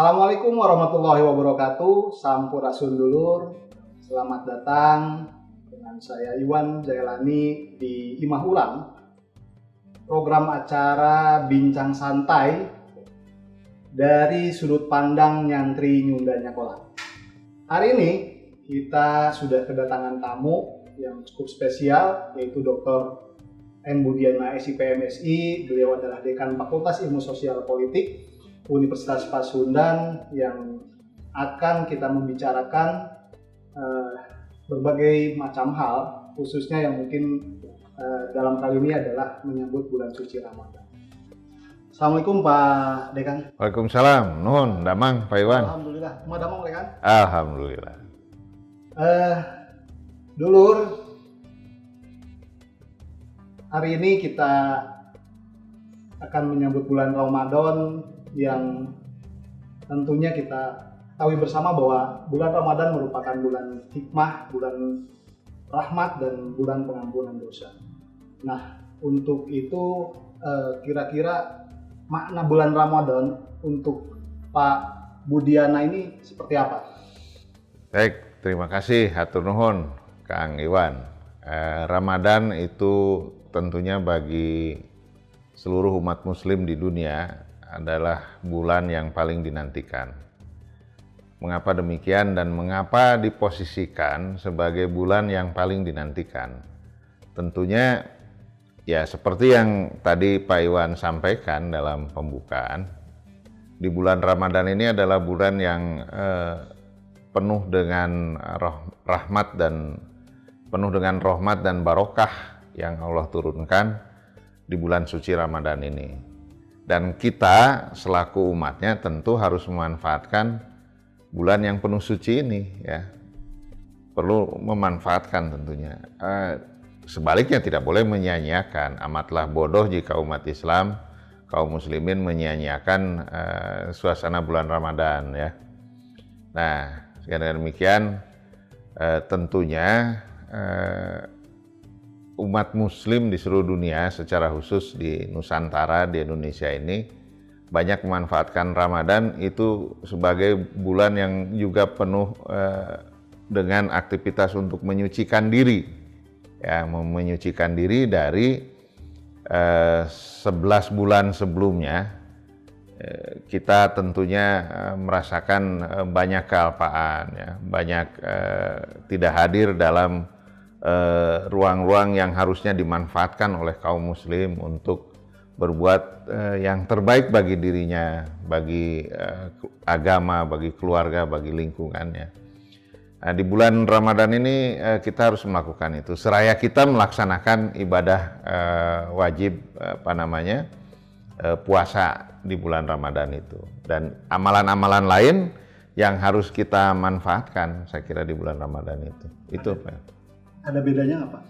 Assalamualaikum warahmatullahi wabarakatuh. Sampurasun dulur. Selamat datang dengan saya Iwan Jailani di Imah Ulang. Program acara Bincang Santai dari sudut pandang Nyantri Nyunda Nyakola. Hari ini kita sudah kedatangan tamu yang cukup spesial, yaitu Dr. M. Budiana SIPMSI. Beliau adalah Dekan Fakultas Ilmu Sosial Politik Universitas Pasundan yang akan kita membicarakan berbagai macam hal, khususnya yang mungkin dalam kali ini adalah menyambut bulan suci Ramadan. Assalamualaikum Pak Dekan. Waalaikumsalam, nuhun, damang Pak Iwan. Alhamdulillah, semua damang Dekan. Alhamdulillah. Dulur, hari ini kita akan menyambut bulan Ramadan yang tentunya kita ketahui bersama bahwa bulan Ramadan merupakan bulan hikmah, bulan rahmat, dan bulan pengampunan dosa. Nah, untuk itu kira-kira makna bulan Ramadan untuk Pak Budiana ini seperti apa? Baik, terima kasih hatur nuhun Kang Iwan. Ramadan itu tentunya bagi seluruh umat muslim di dunia adalah bulan yang paling dinantikan. Mengapa demikian dan mengapa diposisikan sebagai bulan yang paling dinantikan? Tentunya ya seperti yang tadi Pak Iwan sampaikan dalam pembukaan, di bulan Ramadan ini adalah bulan yang penuh dengan rahmat dan barokah yang Allah turunkan di bulan suci Ramadan ini. Dan kita selaku umatnya tentu harus memanfaatkan bulan yang penuh suci ini, ya. Perlu memanfaatkan tentunya. Sebaliknya tidak boleh menyia-nyiakan. Amatlah bodoh jika umat Islam, kaum muslimin menyia-nyiakan suasana bulan Ramadan, ya. Nah, dengan demikian tentunya umat muslim di seluruh dunia, secara khusus di Nusantara, di Indonesia ini, banyak memanfaatkan Ramadan itu sebagai bulan yang juga penuh dengan aktivitas untuk menyucikan diri, ya, menyucikan diri dari 11 bulan sebelumnya. Kita tentunya merasakan banyak kealpaan, ya, banyak tidak hadir dalam ruang-ruang yang harusnya dimanfaatkan oleh kaum muslim untuk berbuat yang terbaik bagi dirinya, bagi agama, bagi keluarga, bagi lingkungannya. Nah, di bulan Ramadan ini kita harus melakukan itu. Seraya kita melaksanakan ibadah wajib puasa di bulan Ramadan itu, dan amalan-amalan lain yang harus kita manfaatkan, saya kira di bulan Ramadan itu. Itu Pak. Ada bedanya nggak Pak?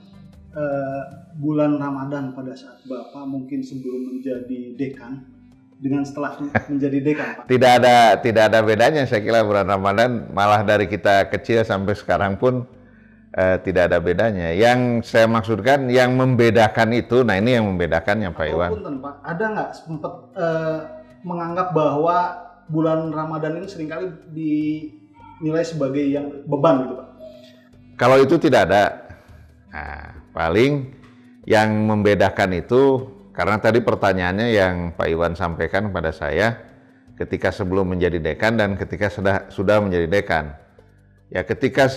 Bulan Ramadan pada saat Bapak mungkin sebelum menjadi dekan dengan setelah menjadi dekan Pak? Tidak ada bedanya, saya kira bulan Ramadan malah dari kita kecil sampai sekarang pun tidak ada bedanya. Yang saya maksudkan yang membedakan itu, nah ini yang membedakannya Pak Iwan. Pak, ada nggak sempat menganggap bahwa bulan Ramadan ini seringkali dinilai sebagai yang beban gitu Pak? Kalau itu tidak ada. Nah, paling yang membedakan itu, karena tadi pertanyaannya yang Pak Iwan sampaikan kepada saya ketika sebelum menjadi dekan dan ketika sudah menjadi dekan. Ya, ketika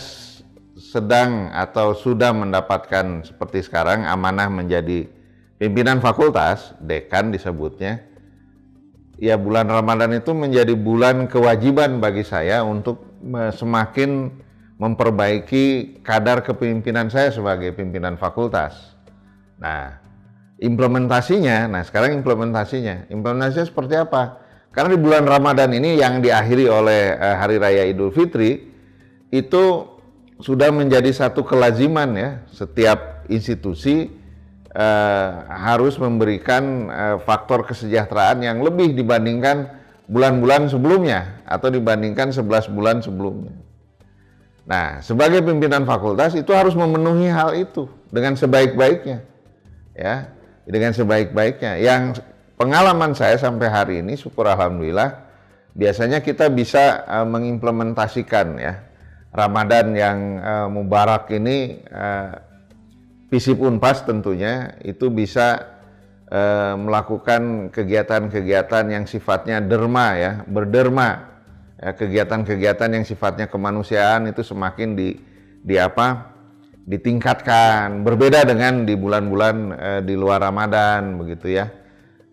sedang atau sudah mendapatkan seperti sekarang amanah menjadi pimpinan fakultas, dekan disebutnya, ya bulan Ramadan itu menjadi bulan kewajiban bagi saya untuk semakin memperbaiki kadar kepemimpinan saya sebagai pimpinan fakultas. Nah, sekarang implementasinya seperti apa? Karena di bulan Ramadan ini yang diakhiri oleh Hari Raya Idul Fitri, itu sudah menjadi satu kelaziman, ya. Setiap institusi harus memberikan faktor kesejahteraan yang lebih dibandingkan bulan-bulan sebelumnya atau dibandingkan 11 bulan sebelumnya. Nah, sebagai pimpinan fakultas itu harus memenuhi hal itu dengan sebaik-baiknya, ya, dengan sebaik-baiknya. Yang pengalaman saya sampai hari ini, syukur alhamdulillah, biasanya kita bisa mengimplementasikan ya Ramadan yang mubarak ini, FISIP Unpas tentunya itu bisa melakukan kegiatan-kegiatan yang sifatnya derma ya, berderma. Ya, kegiatan-kegiatan yang sifatnya kemanusiaan itu semakin ditingkatkan, berbeda dengan di bulan-bulan di luar Ramadan begitu ya.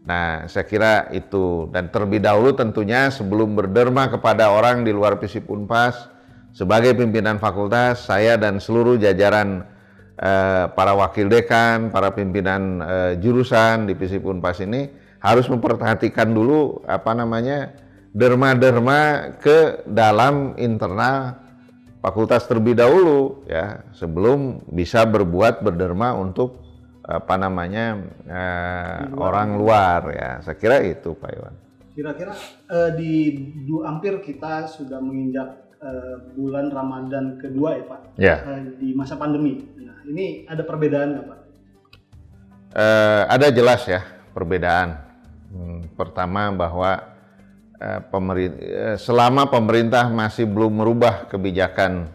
Nah, saya kira itu, dan terlebih dahulu tentunya sebelum berderma kepada orang di luar FISIP Unpas, sebagai pimpinan fakultas, saya dan seluruh jajaran para wakil dekan, para pimpinan jurusan di FISIP Unpas ini harus memperhatikan dulu derma-derma ke dalam internal fakultas terlebih dahulu ya, sebelum bisa berderma untuk orang luar ya. Saya kira itu Pak Iwan. Kira-kira di hampir kita sudah menginjak bulan Ramadan kedua ya Pak, di masa pandemi. Nah, ini ada perbedaan nggak Pak? Ada jelas ya perbedaan. Pertama bahwa selama pemerintah masih belum merubah kebijakan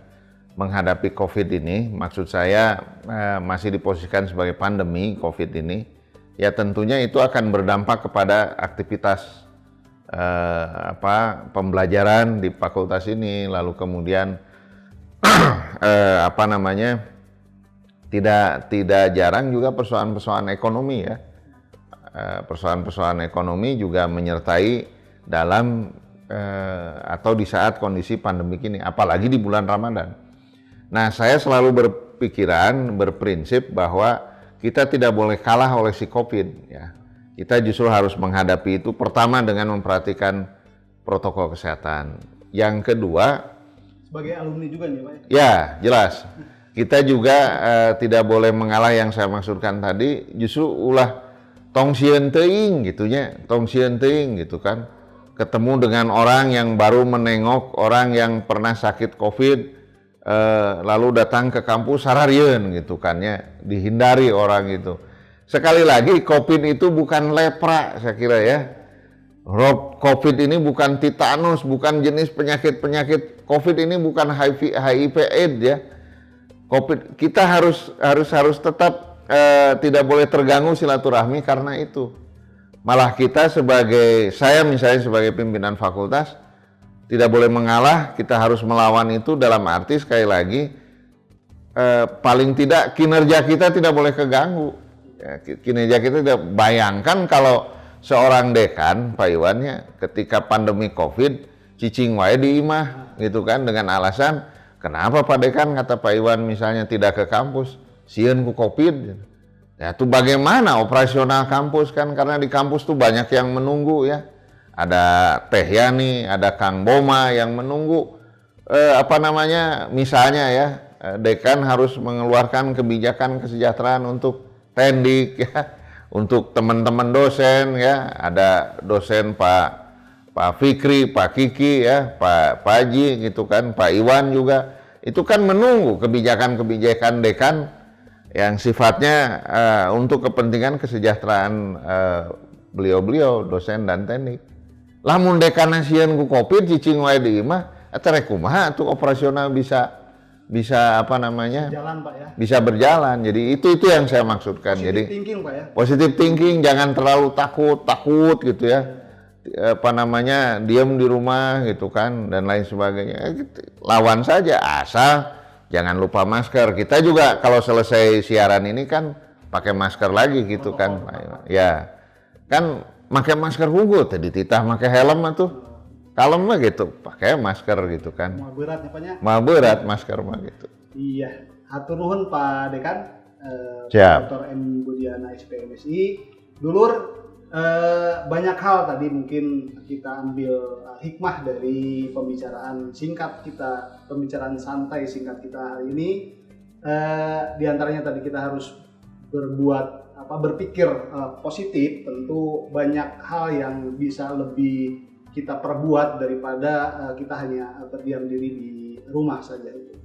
menghadapi COVID ini, maksud saya masih diposisikan sebagai pandemi COVID ini, ya tentunya itu akan berdampak kepada aktivitas pembelajaran di fakultas ini, lalu kemudian tidak jarang juga persoalan-persoalan ekonomi ya, persoalan-persoalan ekonomi juga menyertai dalam atau di saat kondisi pandemik ini, apalagi di bulan Ramadan. Nah, saya selalu berprinsip bahwa kita tidak boleh kalah oleh si COVID ya. Kita justru harus menghadapi itu pertama dengan memperhatikan protokol kesehatan. Yang kedua, sebagai alumni juga nih Pak. Ya, jelas. Kita juga tidak boleh mengalah, yang saya maksudkan tadi, justru ulah tong sieun teuing gitunya, tong sieun teuing gitu kan. Ketemu dengan orang yang baru menengok orang yang pernah sakit COVID, lalu datang ke kampus sararieun gitu kan ya, dihindari orang itu. Sekali lagi, COVID itu bukan lepra, saya kira ya. COVID ini bukan tetanus, bukan jenis penyakit COVID ini bukan HIV AIDS ya. COVID kita harus tetap tidak boleh terganggu silaturahmi karena itu. Malah kita saya misalnya sebagai pimpinan fakultas tidak boleh mengalah, kita harus melawan itu dalam arti sekali lagi paling tidak kinerja kita tidak boleh keganggu. Ya, kinerja kita tidak, bayangkan kalau seorang dekan Pak Iwan ya, ketika pandemi COVID cicing wae di imah gitu kan, dengan alasan kenapa Pak Dekan, kata Pak Iwan misalnya, tidak ke kampus, sieun ku COVID. Ya itu bagaimana operasional kampus kan, karena di kampus tuh banyak yang menunggu ya. Ada Teh Yani, ada Kang Boma yang menunggu misalnya ya, dekan harus mengeluarkan kebijakan kesejahteraan untuk tendik ya, untuk teman-teman dosen ya, ada dosen Pak Fikri, Pak Kiki ya, Pak Haji gitu kan, Pak Iwan juga, itu kan menunggu kebijakan-kebijakan dekan yang sifatnya untuk kepentingan kesejahteraan beliau-beliau dosen dan teknik. Lamun dekan sieun ku COVID cicing wae di imah, eta rek kumaha tuh operasional bisa berjalan, Pak ya. Bisa berjalan. Jadi itu yang saya maksudkan. Positive thinking, Pak ya. Positive thinking, jangan terlalu takut gitu ya. Diam di rumah gitu kan dan lain sebagainya. Lawan saja, asal jangan lupa masker. Kita juga kalau selesai siaran ini kan pakai masker lagi gitu kan. Ya. Kan pakai masker hugo tadi titah pakai helm atuh. Kalem mah gitu, pakai masker gitu kan. Mau berat ya Pak ya? Mau berat masker mah gitu. Iya, hatur nuhun Pak Dekan, Dr. M. Budiana SPMSI. Dulur, banyak hal tadi mungkin kita ambil hikmah dari pembicaraan singkat kita, pembicaraan santai singkat kita hari ini. Di antaranya tadi kita harus berpikir positif. Tentu banyak hal yang bisa lebih kita perbuat daripada kita hanya berdiam diri di rumah saja itu.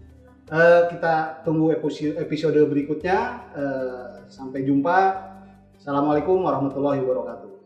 Kita tunggu episode berikutnya. Sampai jumpa. Assalamualaikum warahmatullahi wabarakatuh.